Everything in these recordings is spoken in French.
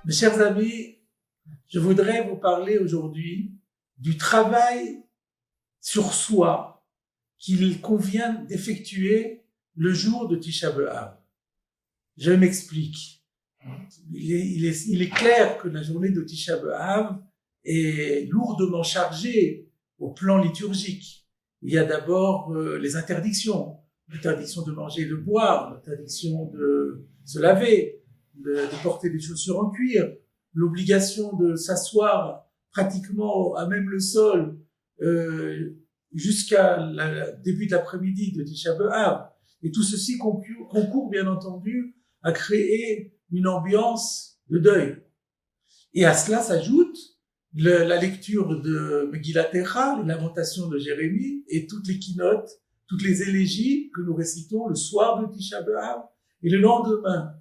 Mes chers amis, je voudrais vous parler aujourd'hui du travail sur soi qu'il convient d'effectuer le jour de Tisha B'Av. Je m'explique. Il est clair que la journée de Tisha B'Av est lourdement chargée au plan liturgique. Il y a d'abord les interdictions. L'interdiction de manger et de boire, l'interdiction de se laver, de porter des chaussures en cuir, l'obligation de s'asseoir pratiquement à même le sol jusqu'à début de l'après-midi de Tisha B'Av. Et tout ceci concourt bien entendu à créer une ambiance de deuil. Et à cela s'ajoute la lecture de Megillat Eicha, les lamentations de Jérémie et toutes les keynotes, toutes les élégies que nous récitons le soir de Tisha B'Av et le lendemain,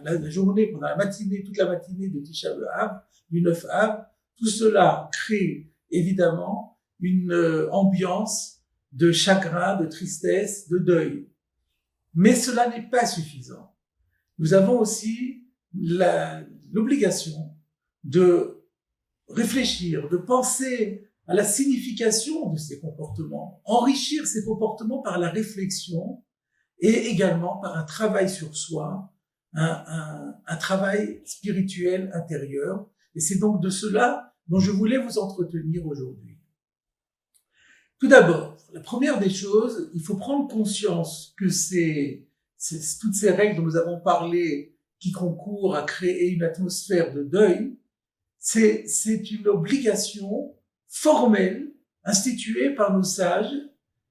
la journée, pendant la matinée, toute la matinée de Tisha B'Av, du 9 Av, tout cela crée évidemment une ambiance de chagrin, de tristesse, de deuil. Mais cela n'est pas suffisant. Nous avons aussi l'obligation de réfléchir, de penser à la signification de ces comportements, enrichir ces comportements par la réflexion et également par un travail sur soi, un travail spirituel intérieur. Et c'est donc de cela dont je voulais vous entretenir aujourd'hui. Tout d'abord, la première des choses, il faut prendre conscience que toutes ces règles dont nous avons parlé qui concourent à créer une atmosphère de deuil, c'est une obligation formelle instituée par nos sages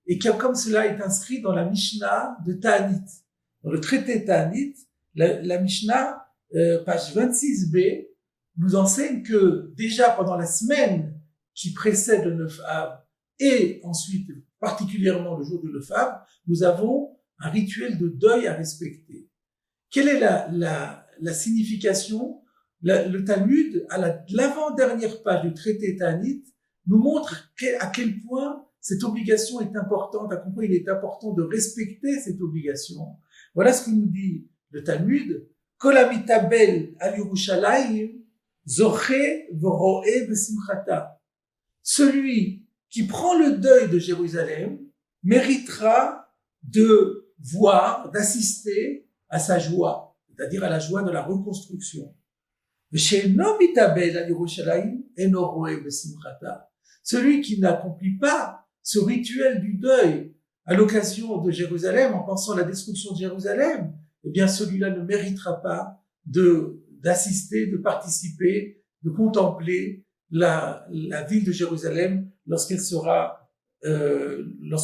et qui, comme cela est inscrit dans la Mishnah de Ta'anit. Dans le traité Ta'anit, la Mishnah, page 26b, nous enseigne que déjà pendant la semaine qui précède le 9 Av et ensuite particulièrement le jour du 9 Av, nous avons un rituel de deuil à respecter. Quelle est la signification? Le Talmud, à l'avant-dernière page du traité Ta'anit, nous montre à quel point cette obligation est importante, à quel point il est important de respecter cette obligation. Voilà ce que nous dit le Talmud. Kol hamitabel al Yerushalayim zoche v'ro'eh b'simchata. Celui qui prend le deuil de Jérusalem méritera de voir, d'assister à sa joie, c'est-à-dire à la joie de la reconstruction. Celui qui n'accomplit pas ce rituel du deuil à l'occasion de Jérusalem, en pensant à la destruction de Jérusalem, eh bien celui-là ne méritera pas d'assister, de participer, de contempler la ville de Jérusalem lorsque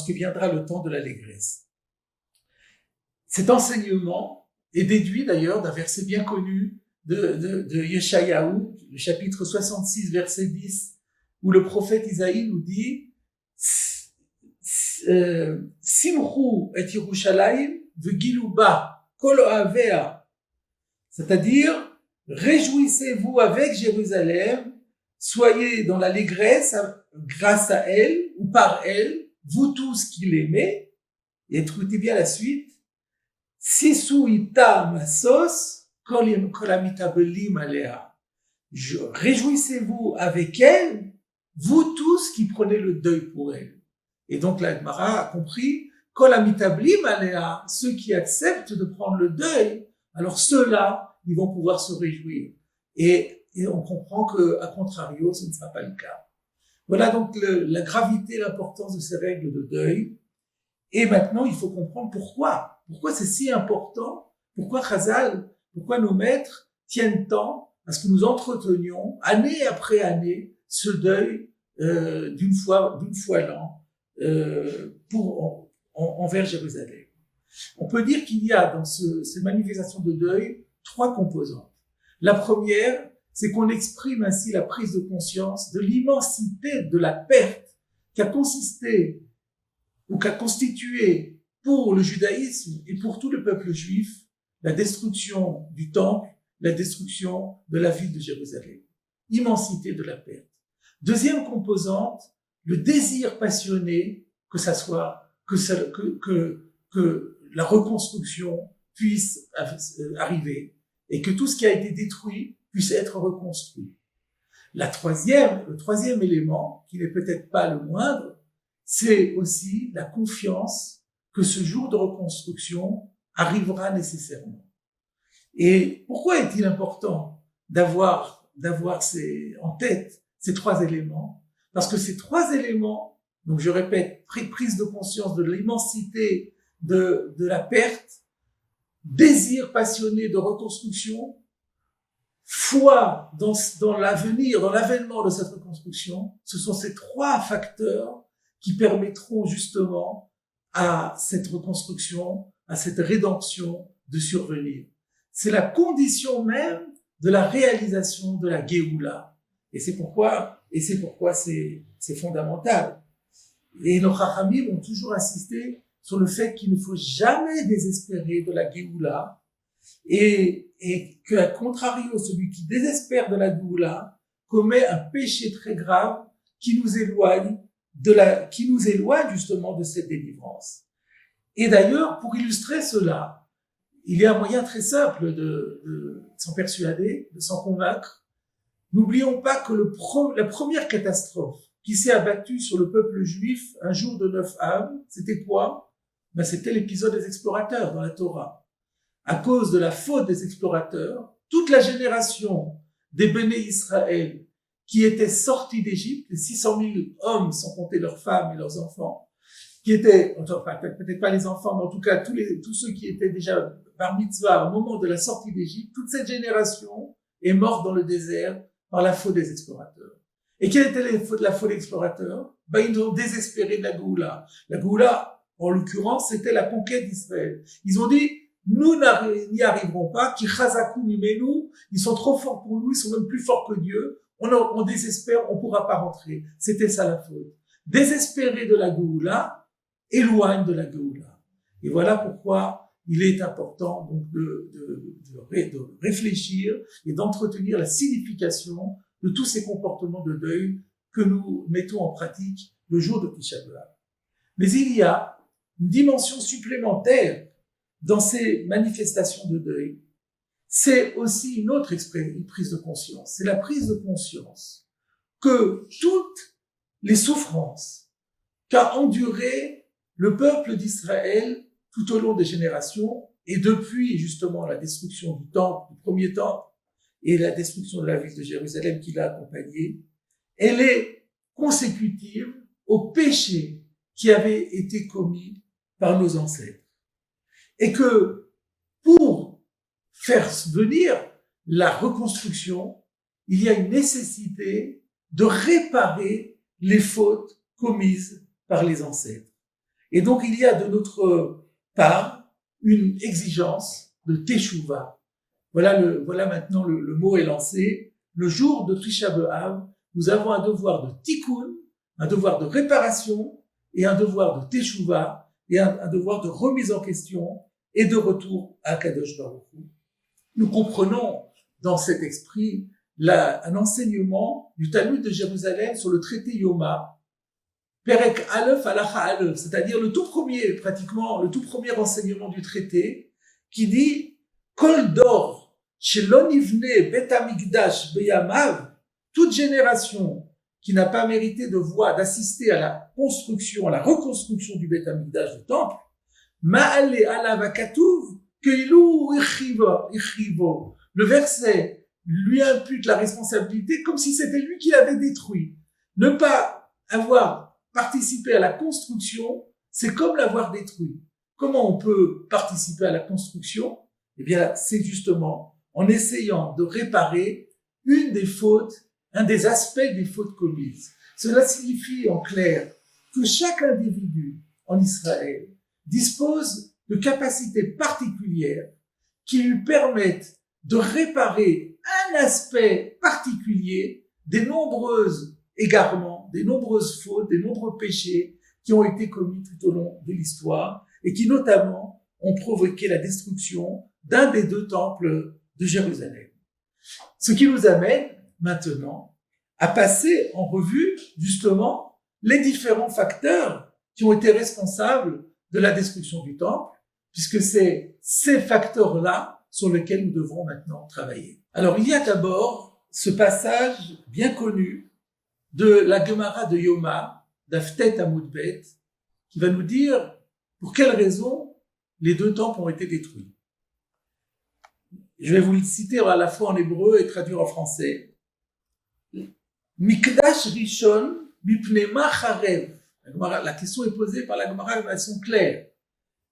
viendra le temps de l'allégresse. Cet enseignement est déduit d'ailleurs d'un verset bien connu de Yeshayahu, le chapitre 66, verset 10, où le prophète Isaïe nous dit Simchu et Yerushalayim v'giluba kol ohavea, c'est-à-dire réjouissez-vous avec Jérusalem, soyez dans l'allégresse grâce à elle ou par elle, vous tous qui l'aimez. Et écoutez bien la suite. Sisu ita masos réjouissez-vous avec elle, vous tous qui prenez le deuil pour elle. Et donc la Gemara a compris, ceux qui acceptent de prendre le deuil, alors ceux-là, ils vont pouvoir se réjouir. Et on comprend que, à contrario, ce ne sera pas le cas. Voilà donc la gravité, l'importance de ces règles de deuil. Et maintenant, il faut comprendre pourquoi. Pourquoi c'est si important? Pourquoi Chazal, pourquoi nos maîtres tiennent tant à ce que nous entretenions, année après année, ce deuil d'une fois l'an envers Jérusalem. On peut dire qu'il y a dans ces manifestations de deuil 3 composantes. La première, c'est qu'on exprime ainsi la prise de conscience de l'immensité de la perte qui a consisté ou qui a constitué pour le judaïsme et pour tout le peuple juif la destruction du temple, la destruction de la ville de Jérusalem. Immensité de la perte. Deuxième composante, le désir passionné que la reconstruction puisse arriver et que tout ce qui a été détruit puisse être reconstruit. Le troisième élément, qui n'est peut-être pas le moindre, c'est aussi la confiance que ce jour de reconstruction arrivera nécessairement. Et pourquoi est-il important d'avoir en tête ces trois éléments? Parce que ces trois éléments, donc je répète, prise de conscience de l'immensité de la perte, désir passionné de reconstruction, foi dans l'avenir, dans l'avènement de cette reconstruction, ce sont ces trois facteurs qui permettront justement à cette reconstruction, à cette rédemption de survenir. C'est la condition même de la réalisation de la Géoula. Et c'est pourquoi c'est fondamental. Et nos Chachamim ont toujours insisté sur le fait qu'il ne faut jamais désespérer de la Géoula et qu'à contrario, celui qui désespère de la Géoula commet un péché très grave qui nous éloigne justement de cette délivrance. Et d'ailleurs, pour illustrer cela, il y a un moyen très simple de s'en persuader, de s'en convaincre. N'oublions pas que la première catastrophe qui s'est abattue sur le peuple juif un jour de 9 Av, c'était quoi? C'était l'épisode des explorateurs dans la Torah. À cause de la faute des explorateurs, toute la génération des Béné Israël qui étaient sortis d'Égypte, les 600 000 hommes, sans compter leurs femmes et leurs enfants, qui étaient, peut-être pas les enfants, mais en tout cas tous ceux qui étaient déjà bar mitzvah au moment de la sortie d'Égypte, toute cette génération est morte dans le désert par la faute des explorateurs. Et quelle était la faute des explorateurs? Ils ont désespéré de la Géoula. La Géoula, en l'occurrence, c'était la conquête d'Israël. Ils ont dit, nous n'y arriverons pas, ki chazaku mimenu, ils sont trop forts pour nous, ils sont même plus forts que Dieu, on désespère, on pourra pas rentrer. C'était ça la faute. Désespérer de la Géoula éloigne de la Géoula. Et voilà pourquoi il est important donc de réfléchir et d'entretenir la signification de tous ces comportements de deuil que nous mettons en pratique le jour de Tisha B'Av. Mais il y a une dimension supplémentaire dans ces manifestations de deuil. C'est aussi une autre prise de conscience. C'est la prise de conscience que toutes les souffrances qu'a endurées le peuple d'Israël tout au long des générations et depuis justement la destruction du temple, du premier temple, et la destruction de la ville de Jérusalem qui l'a accompagnée, elle est consécutive au péché qui avait été commis par nos ancêtres. Et que pour faire venir la reconstruction, il y a une nécessité de réparer les fautes commises par les ancêtres. Et donc il y a de notre part une exigence de teshuva. Voilà maintenant le mot est lancé. Le jour de Tisha B'Av, nous avons un devoir de tikkun, un devoir de réparation et un devoir de teshuva et un devoir de remise en question et de retour à Kadosh Baruch Hu. Nous comprenons dans cet esprit un enseignement du Talmud de Jérusalem sur le traité Yoma, Perek Aleph Halacha Aleph, c'est-à-dire le tout premier enseignement du traité qui dit Kol Dor Shelon Ivne Bet Hamikdash Beyamav, toute génération qui n'a pas mérité d'assister à la reconstruction du Bet Hamikdash du temple, Ma'ale Alav Akatuv Keilu Ichrivo. Le verset lui impute la responsabilité comme si c'était lui qui l'avait détruit. Ne pas avoir participé à la construction, c'est comme l'avoir détruit. Comment on peut participer à la construction? Eh bien, c'est justement en essayant de réparer un des aspects des fautes commises. Cela signifie en clair que chaque individu en Israël dispose de capacités particulières qui lui permettent de réparer un aspect particulier des nombreux égarements, des nombreuses fautes, des nombreux péchés qui ont été commis tout au long de l'histoire et qui notamment ont provoqué la destruction d'un des deux temples de Jérusalem. Ce qui nous amène maintenant à passer en revue justement les différents facteurs qui ont été responsables de la destruction du temple, puisque c'est ces facteurs-là sur lequel nous devrons maintenant travailler. Alors, il y a d'abord ce passage bien connu de la Gemara de Yoma, d'Aftet Amoudbet, qui va nous dire pour quelles raisons les deux temples ont été détruits. Je vais vous le citer à la fois en hébreu et traduire en français. Mikdash Rishon Mipnei ma charev. La question est posée par la Gemara de façon claire.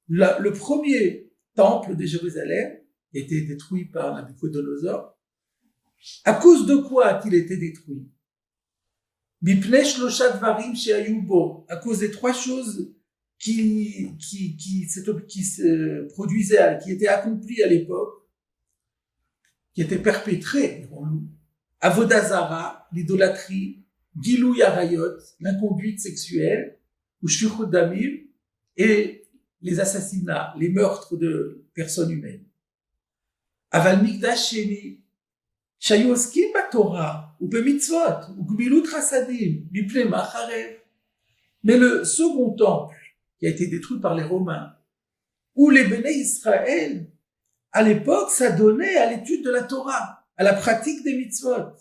Le premier temple de Jérusalem a été détruit par Nabuchodonosor. À cause de quoi a-t-il été détruit? Mipnei shlosha dvarim shehayu bo. À cause des trois choses qui se produisaient, qui étaient accomplies à l'époque, qui étaient perpétrées, dirons-nous. Avodah Zara, l'idolâtrie, Gilou Arayot, l'inconduite sexuelle, ou Shfichut Damim, et les assassinats, les meurtres de personnes humaines. Aval Mikdash Sheni, Shayu Oskim Batorah, ou Bemitzvot, ou Gmilut Chasadim, Mipnei ma charev. Mais le second temple, qui a été détruit par les Romains, où les Béné Israël, à l'époque, ça donnait à l'étude de la Torah, à la pratique des mitzvot,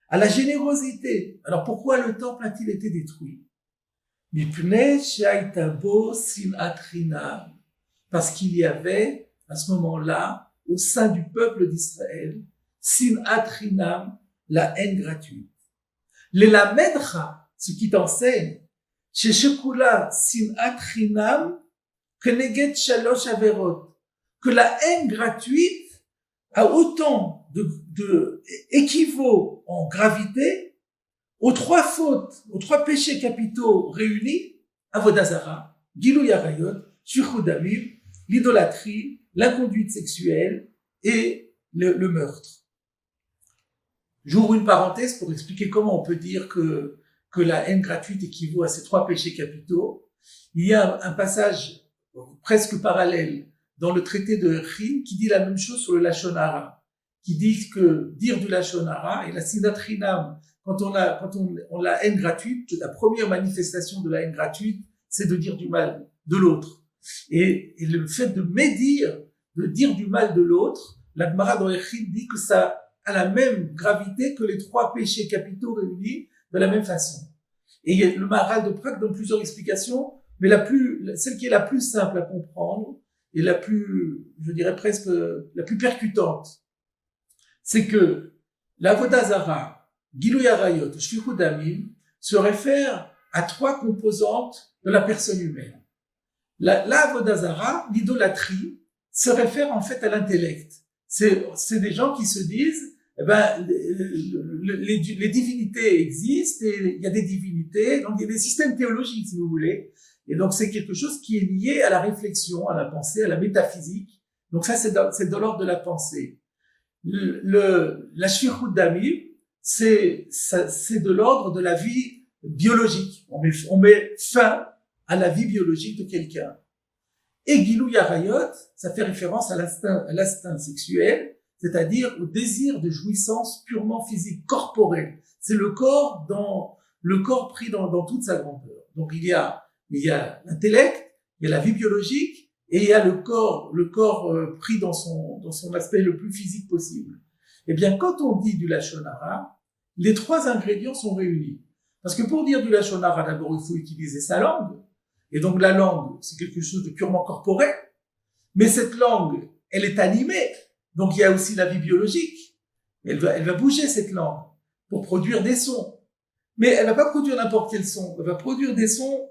à la générosité. Alors pourquoi le temple a-t-il été détruit? Parce qu'il y avait, à ce moment-là, au sein du peuple d'Israël, sinat chinam, la haine gratuite. Les lamedcha, ce qui t'enseigne, chez Shekula sinat chinam, keneged shalosh averot, que la haine gratuite a autant équivaut en gravité aux trois fautes, aux trois péchés capitaux réunis, Avodah Zara, Gilou Arayot, Shfichut Damim, l'idolâtrie, l'inconduite sexuelle et le meurtre. J'ouvre une parenthèse pour expliquer comment on peut dire que la haine gratuite équivaut à ces trois péchés capitaux. Il y a un passage presque parallèle dans le traité de Erchin qui dit la même chose sur le Lashon Hara, qui dit que dire du Lashon Hara et la sinat chinam, quand on la haine gratuite, la première manifestation de la haine gratuite, c'est de dire du mal de l'autre. Et le fait de médire, de dire du mal de l'autre, la Gemara dans Erchin dit que ça a la même gravité que les trois péchés capitaux réunis de la même façon. Et le Maharal de Prague donne plusieurs explications, mais celle qui est la plus simple à comprendre et la plus, je dirais presque, la plus percutante, c'est que l'Avodah Zara, Gilou Arayot, Shfichut Damim se réfère à trois composantes de la personne humaine. L'Avodah Zara, l'idolâtrie, se réfère en fait à l'intellect. C'est des gens qui se disent, les divinités existent et il y a des divinités, donc il y a des systèmes théologiques si vous voulez. Et donc, c'est quelque chose qui est lié à la réflexion, à la pensée, à la métaphysique. Donc ça, c'est de l'ordre de la pensée. La Shfichut Damim, c'est de l'ordre de la vie biologique. On met fin à la vie biologique de quelqu'un. Et Gilou Arayot, ça fait référence à l'instinct sexuel, c'est-à-dire au désir de jouissance purement physique, corporel. C'est le corps pris dans toute sa grandeur. Donc il y a l'intellect, il y a la vie biologique, et il y a le corps pris dans son aspect le plus physique possible. Eh bien, quand on dit du Lashon Hara, les trois ingrédients sont réunis. Parce que pour dire du Lashon Hara, d'abord, il faut utiliser sa langue. Et donc, la langue, c'est quelque chose de purement corporel. Mais cette langue, elle est animée. Donc, il y a aussi la vie biologique. Elle va bouger, cette langue, pour produire des sons. Mais elle va pas produire n'importe quel son. Elle va produire des sons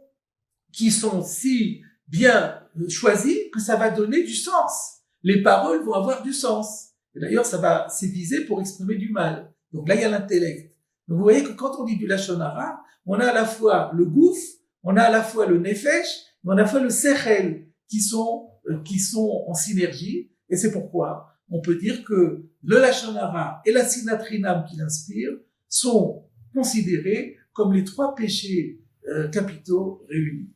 qui sont si bien choisis que ça va donner du sens. Les paroles vont avoir du sens. Et d'ailleurs, c'est visé pour exprimer du mal. Donc là, il y a l'intellect. Donc vous voyez que quand on dit du Lashon Hara, on a à la fois le gouf, on a à la fois le nefesh, on a à la fois le sechel qui sont en synergie. Et c'est pourquoi on peut dire que le Lashon Hara et la sinat chinam qui l'inspirent sont considérés comme les trois péchés capitaux réunis.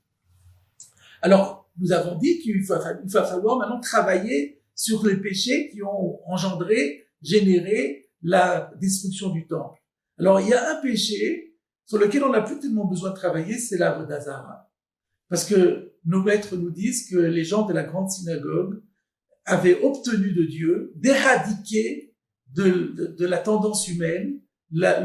Alors, nous avons dit qu'il va falloir maintenant travailler sur les péchés qui ont généré la destruction du temple. Alors, il y a un péché sur lequel on n'a plus tellement besoin de travailler, c'est l'Avodah Zara. Parce que nos maîtres nous disent que les gens de la grande synagogue avait obtenu de Dieu d'éradiquer de la tendance humaine la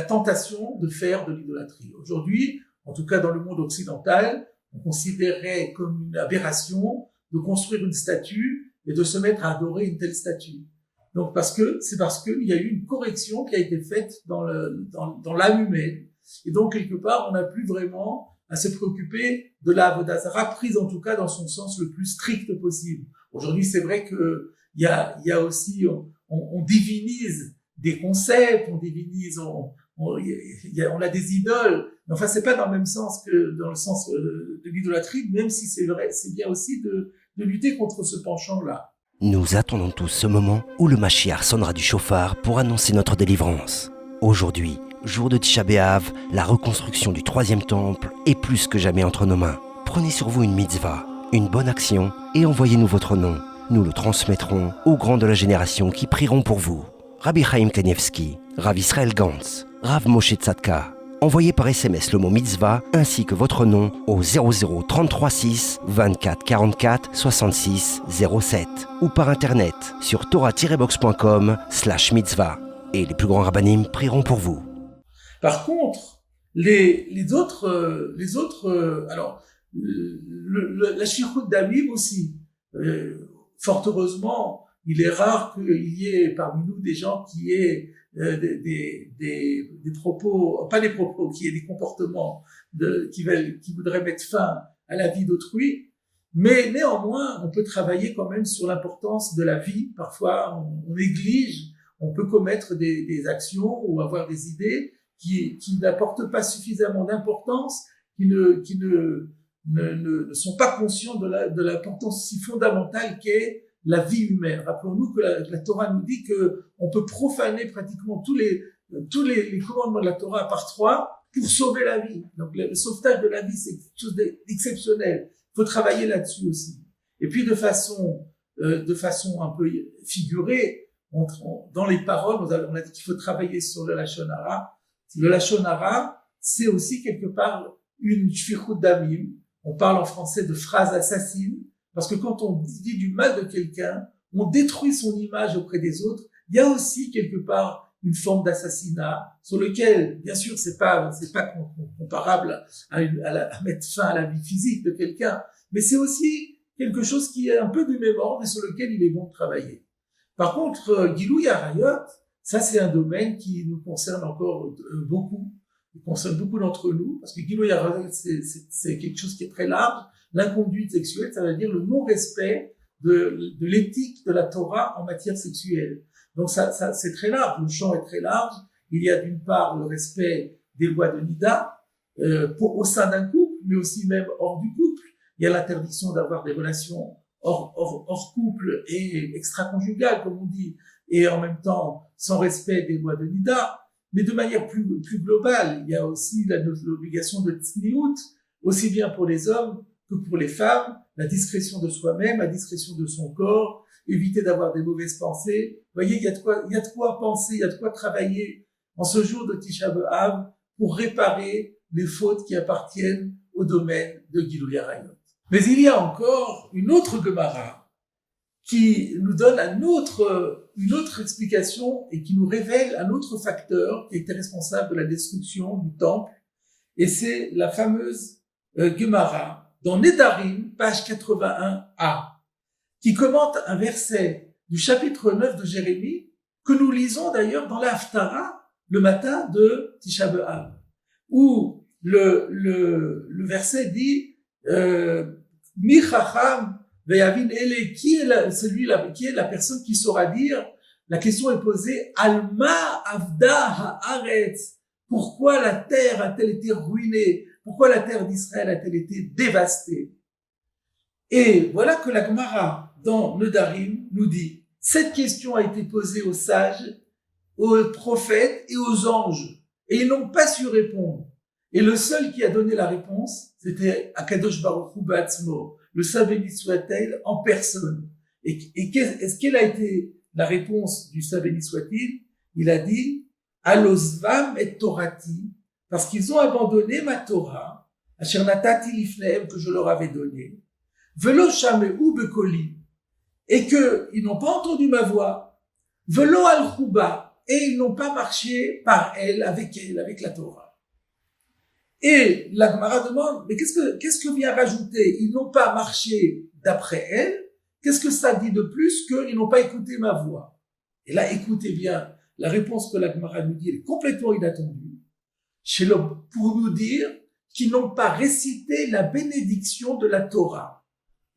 tentation de faire de l'idolâtrie. Aujourd'hui, en tout cas dans le monde occidental, on considérait comme une aberration de construire une statue et de se mettre à adorer une telle statue. Donc parce qu'il y a eu une correction qui a été faite dans l'âme humaine. Et donc quelque part, on n'a plus vraiment à se préoccuper de la Avodah Zarah, prise en tout cas dans son sens le plus strict possible. Aujourd'hui, c'est vrai que il y a aussi, on divinise des concepts, on a des idoles, mais enfin c'est pas dans le même sens que dans le sens de l'idolâtrie, même si c'est vrai, c'est bien aussi de lutter contre ce penchant-là. Nous attendons tous ce moment où le Mashiach sonnera du chauffard pour annoncer notre délivrance. Aujourd'hui, jour de Tisha B'Av, la reconstruction du troisième temple est plus que jamais entre nos mains. Prenez sur vous une mitzvah, une bonne action et envoyez-nous votre nom. Nous le transmettrons aux grands de la génération qui prieront pour vous. Rabbi Chaim Kanievski, Rav Israël Gantz, Rav Moshe Tzadka. Envoyez par SMS le mot mitzvah ainsi que votre nom au 00 33 6 24 44 66 07 ou par internet sur torah-box.com/mitzvah et les plus grands rabbanim prieront pour vous. Par contre, les autres, alors la shlichut damim aussi. Fort heureusement, il est rare qu'il y ait parmi nous des gens qui aient des propos, pas des propos, qui aient des comportements qui voudraient mettre fin à la vie d'autrui, mais néanmoins, on peut travailler quand même sur l'importance de la vie. Parfois, on néglige, on peut commettre des actions ou avoir des idées qui n'apportent pas suffisamment d'importance, qui ne sont pas conscients de l'importance si fondamentale qu'est la vie humaine. Rappelons-nous que la Torah nous dit que on peut profaner pratiquement tous les commandements de la Torah par 3 pour sauver la vie. Donc le sauvetage de la vie, c'est quelque chose d'exceptionnel. Il faut travailler là-dessus aussi. Et puis de façon un peu figurée, dans les paroles, on a dit qu'il faut travailler sur le Lashon Hara. Le Lashon Hara, c'est aussi quelque part une shfichut damim. On parle en français de phrases assassines, parce que quand on dit du mal de quelqu'un, on détruit son image auprès des autres. Il y a aussi quelque part une forme d'assassinat sur lequel, bien sûr, c'est pas comparable à mettre fin à la vie physique de quelqu'un, mais c'est aussi quelque chose qui est un peu du même ordre et sur lequel il est bon de travailler. Par contre, Gilui Arayot, ça c'est un domaine qui nous concerne encore beaucoup. Il concerne beaucoup d'entre nous, parce que Gilui Arayot, c'est quelque chose qui est très large. L'inconduite sexuelle, ça veut dire le non-respect de l'éthique de la Torah en matière sexuelle. Donc ça c'est très large, le champ est très large. Il y a d'une part le respect des lois de Nida au sein d'un couple, mais aussi même hors du couple. Il y a l'interdiction d'avoir des relations hors couple et extra-conjugales, comme on dit, et en même temps sans respect des lois de Nida. Mais de manière plus globale, il y a aussi l'obligation de tzniut, aussi bien pour les hommes que pour les femmes, la discrétion de soi-même, la discrétion de son corps, éviter d'avoir des mauvaises pensées. Vous voyez, il y a de quoi penser, il y a de quoi travailler en ce jour de Tisha B'Av pour réparer les fautes qui appartiennent au domaine de Gilui Arayot. Mais il y a encore une autre Gemara qui nous donne une autre explication et qui nous révèle un autre facteur qui était responsable de la destruction du temple. Et c'est la fameuse Gemara dans Nedarim, page 81a, qui commente un verset du chapitre 9 de Jérémie, que nous lisons d'ailleurs dans la Haftara, le matin de Tisha B'Av, où le verset dit Mi chacham ve'yavin ele, qui est la personne qui saura dire. La question est posée, Alma avda haaretz, pourquoi la terre a-t-elle été ruinée? Pourquoi la terre d'Israël a-t-elle été dévastée? Et voilà que la Gemara dans Nedarim nous dit, cette question a été posée aux sages, aux prophètes et aux anges, et ils n'ont pas su répondre. Et le seul qui a donné la réponse, c'était Akadosh Baruch Hu Ba'atzmo, le Saint béni soit-il en personne. Et est-ce quelle a été la réponse du Saint béni soit-il? Il a dit, Alosvam et Torati, parce qu'ils ont abandonné ma Torah, Asher natati lifnehem, que je leur avais donnée. Velo shameu bekoli, et qu'ils n'ont pas entendu ma voix, velo al-Khuba, et ils n'ont pas marché par elle, avec la Torah. Et la Gemara demande, mais qu'est-ce que vient rajouter? Ils n'ont pas marché d'après elle. Qu'est-ce que ça dit de plus qu'ils n'ont pas écouté ma voix? Et là, écoutez bien, la réponse que la Gemara nous dit, elle est complètement inattendue. Pour nous dire qu'ils n'ont pas récité la bénédiction de la Torah.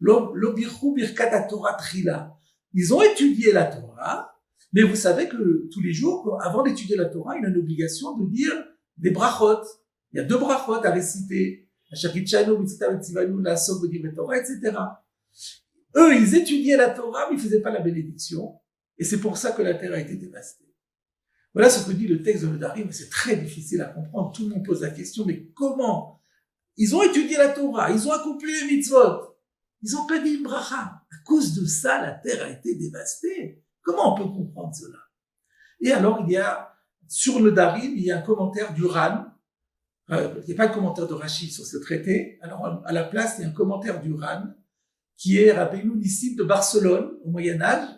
L'obirchu birkat Torah trila. Ils ont étudié la Torah, mais vous savez que tous les jours, avant d'étudier la Torah, il y a une obligation de dire des brachot. Il y a 2 brachot à réciter. Etc. Eux, ils étudiaient la Torah, mais ils faisaient pas la bénédiction. Et c'est pour ça que la terre a été dévastée. Voilà ce que dit le texte de Nedarim. C'est très difficile à comprendre. Tout le monde pose la question, mais comment? Ils ont étudié la Torah, ils ont accompli les mitzvot. Ils ont pas dit une bracha. À cause de ça, la terre a été dévastée. Comment on peut comprendre cela? Et alors, sur le Nedarim, il y a un commentaire du Ran. Il n'y a pas de commentaire de Rashi sur ce traité. Alors, à la place, il y a un commentaire du Ran, qui est Rabbeinu Nissim de Barcelone, au Moyen-Âge,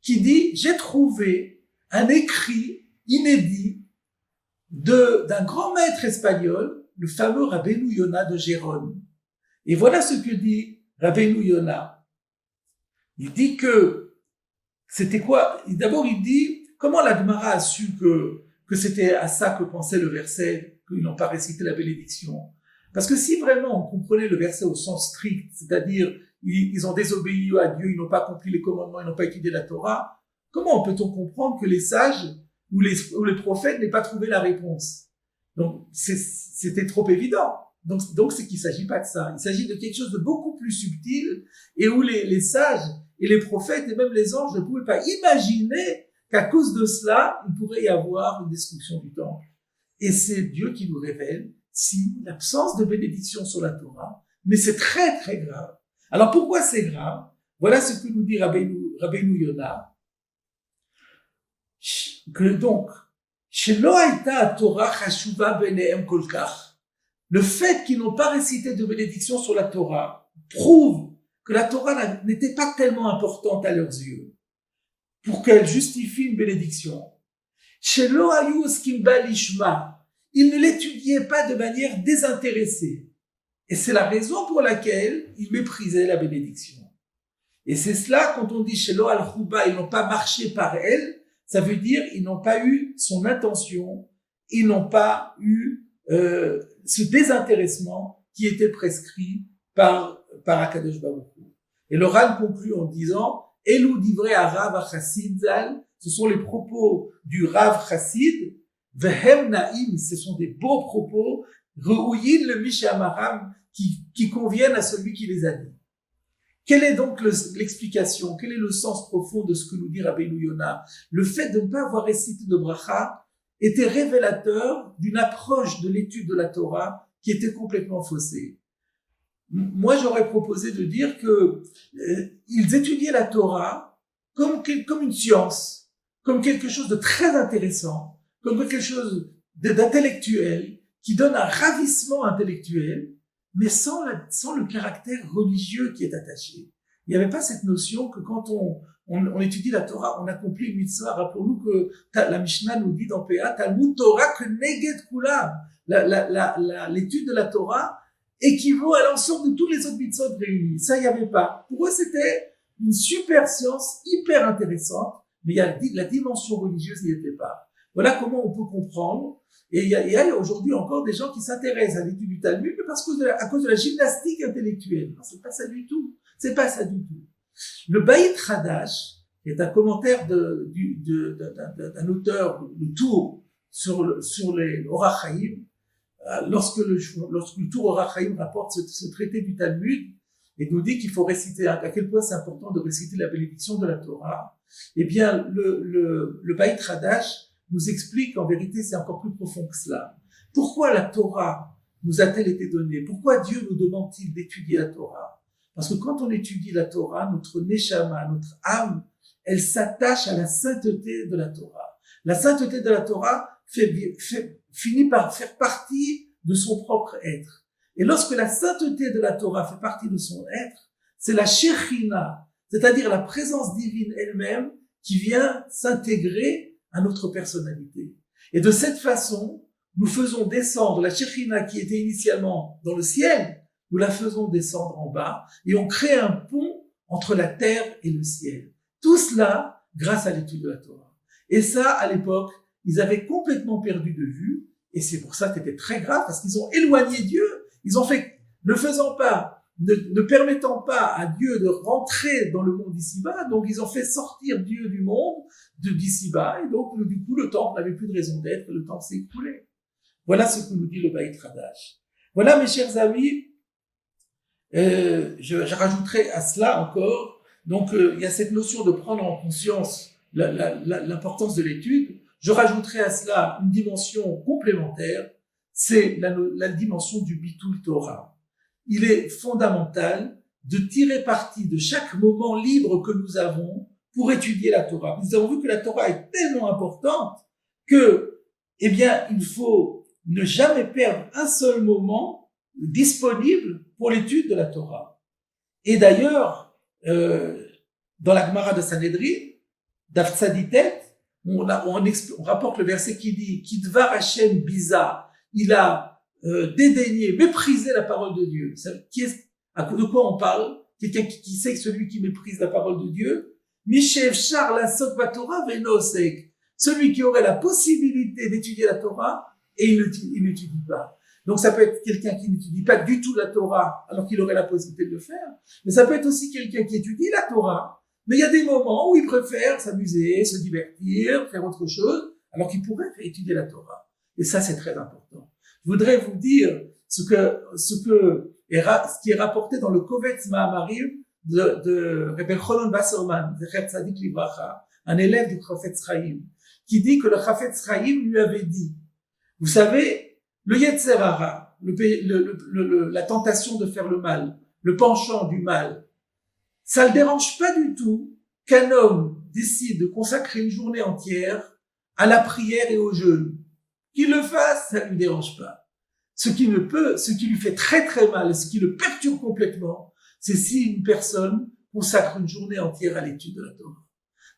qui dit, j'ai trouvé un écrit inédit d'un grand maître espagnol, le fameux Rabbeinu Yonah de Gérone. Et voilà ce que dit Rabbeinu Yonah. Il dit que, c'était quoi? D'abord, il dit, comment la Gemara a su que c'était à ça que pensait le verset, qu'ils n'ont pas récité la bénédiction? Parce que si vraiment on comprenait le verset au sens strict, c'est-à-dire, ils ont désobéi à Dieu, ils n'ont pas accompli les commandements, ils n'ont pas étudié la Torah, comment peut-on comprendre que les sages ou les prophètes n'aient pas trouvé la réponse? Donc, c'était trop évident. Donc c'est qu'il ne s'agit pas de ça. Il s'agit de quelque chose de beaucoup plus subtil et où les sages et les prophètes et même les anges ne pouvaient pas imaginer qu'à cause de cela, il pourrait y avoir une destruction du temple. Et c'est Dieu qui nous révèle l'absence de bénédiction sur la Torah, mais c'est très très grave. Alors pourquoi c'est grave? Voilà ce que nous dit Rabbeinu Yonah. Que donc, le fait qu'ils n'ont pas récité de bénédiction sur la Torah prouve que la Torah n'était pas tellement importante à leurs yeux pour qu'elle justifie une bénédiction. Ils ne l'étudiaient pas de manière désintéressée. Et c'est la raison pour laquelle ils méprisaient la bénédiction. Et c'est cela, quand on dit chez Lo al-Khuba, ils n'ont pas marché par elle, ça veut dire ils n'ont pas eu son intention, ils n'ont pas eu ce désintéressement qui était prescrit par Akadosh Baruch Hu. Et le Ran conclut en disant Elou divrei Rav Chassid Zal, ce sont les propos du Rav Chassid, Vehem Naim, ce sont des beaux propos, Reuyin le Mishamaram, qui conviennent à celui qui les a dit. Quelle est donc l'explication? Quel est le sens profond de ce que nous dit Rabbeinu Yonah? Le fait de ne pas avoir récité de bracha était révélateur d'une approche de l'étude de la Torah qui était complètement faussée. Moi, j'aurais proposé de dire que ils étudiaient la Torah comme une science, comme quelque chose de très intéressant, comme quelque chose d'intellectuel, qui donne un ravissement intellectuel, mais sans le caractère religieux qui est attaché. Il n'y avait pas cette notion que quand on étudie la Torah, on accomplit une mitzvah. Rappelons-nous que la Mishnah nous dit dans PA, Talmud Torah que neged kulam. L'étude de la Torah équivaut à l'ensemble de tous les autres mitzvot réunis. Ça, il n'y avait pas. Pour eux, c'était une super science, hyper intéressante, mais la dimension religieuse n'y était pas. Voilà comment on peut comprendre. Et il y a aujourd'hui encore des gens qui s'intéressent à l'étude du Talmud, mais à cause de la gymnastique intellectuelle. Non, c'est pas ça du tout. C'est pas ça du tout. Le Beit Hadash est un commentaire d'un auteur, le Tour, sur les Orach Chaim. Lorsque le Tour Orach Chaim rapporte ce traité du Talmud et nous dit qu'il faut réciter, à quel point c'est important de réciter la bénédiction de la Torah, eh bien, le Beit Hadash nous explique qu'en vérité, c'est encore plus profond que cela. Pourquoi la Torah nous a-t-elle été donnée? Pourquoi Dieu nous demande-t-il d'étudier la Torah? Parce que quand on étudie la Torah, notre neshama, notre âme, elle s'attache à la sainteté de la Torah. La sainteté de la Torah finit par faire partie de son propre être. Et lorsque la sainteté de la Torah fait partie de son être, c'est la Shekhinah, c'est-à-dire la présence divine elle-même qui vient s'intégrer à notre personnalité. Et de cette façon, nous faisons descendre la Shekhina qui était initialement dans le ciel, nous la faisons descendre en bas et on crée un pont entre la terre et le ciel. Tout cela grâce à l'étude de la Torah. Et ça, à l'époque, ils avaient complètement perdu de vue et c'est pour ça que c'était très grave parce qu'ils ont éloigné Dieu. Ils ont fait, ne permettant pas à Dieu de rentrer dans le monde d'ici-bas, donc ils ont fait sortir Dieu du monde d'ici-bas et donc du coup le temple n'avait plus de raison d'être, le temple s'est écroulé. Voilà ce que nous dit le Beit Hadash. Voilà mes chers amis, je rajouterai à cela encore, donc il y a cette notion de prendre en conscience l'importance de l'étude. Je rajouterai à cela une dimension complémentaire, c'est la dimension du Bitul Torah. Il est fondamental de tirer parti de chaque moment libre que nous avons pour étudier la Torah. Nous avons vu que la Torah est tellement importante que, eh bien, il faut ne jamais perdre un seul moment disponible pour l'étude de la Torah. Et d'ailleurs, dans la Gemara de Sanhedrin, Daf Tzaditet, on rapporte le verset qui dit « Kidvar Hashem biza », il a dédaigné, méprisé la parole de Dieu. De quoi on parle? Quelqu'un qui sait que celui qui méprise la parole de Dieu, Mishev Shar la Sot Torah Venosek, celui qui aurait la possibilité d'étudier la Torah et il n'étudie pas. Donc ça peut être quelqu'un qui n'étudie pas du tout la Torah alors qu'il aurait la possibilité de le faire, mais ça peut être aussi quelqu'un qui étudie la Torah, mais il y a des moments où il préfère s'amuser, se divertir, faire autre chose, alors qu'il pourrait étudier la Torah. Et ça, c'est très important. Je voudrais vous dire ce qui est rapporté dans le Kovetz Mahamarim de Rebbe Cholon Wasserman, Zecher Tzadik Livracha, un élève du Chafetz Chaim, qui dit que le Chafetz Chaim lui avait dit, vous savez, le Yetzer Hara, la tentation de faire le mal, le penchant du mal, ça le dérange pas du tout qu'un homme décide de consacrer une journée entière à la prière et au jeûne. Qu'il le fasse, ça ne lui dérange pas. Ce qui lui fait très très mal, ce qui le perturbe complètement, c'est si une personne consacre une journée entière à l'étude de la Torah.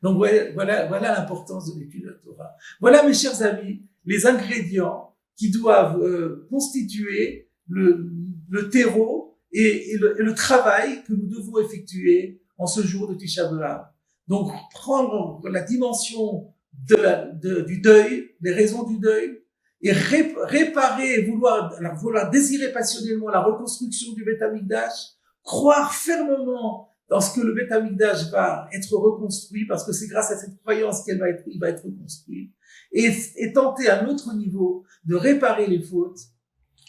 Donc voilà l'importance de l'étude de la Torah. Voilà mes chers amis, les ingrédients qui doivent constituer le terreau et le travail que nous devons effectuer en ce jour de Tisha B'Av. Donc prendre la dimension du deuil, les raisons du deuil, et réparer, vouloir désirer passionnellement la reconstruction du Beth Amikdash, croire fermement dans ce que le Beth Amikdash va être reconstruit, parce que c'est grâce à cette croyance qu'il va être reconstruit, et tenter à notre niveau de réparer les fautes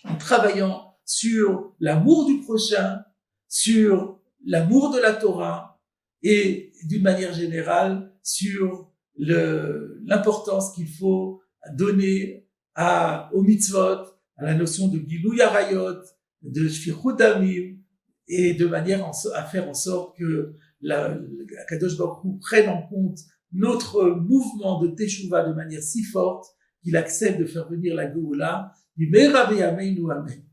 en travaillant sur l'amour du prochain, sur l'amour de la Torah, et d'une manière générale sur l'importance qu'il faut donner au mitzvot, à la notion de Gilui Arayot, de Shfichut Damim, et de manière à faire en sorte que Kadosh Baruch Hu prenne en compte notre mouvement de Teshuvah de manière si forte qu'il accepte de faire venir la Géoula du Meirav Yameinu Amen.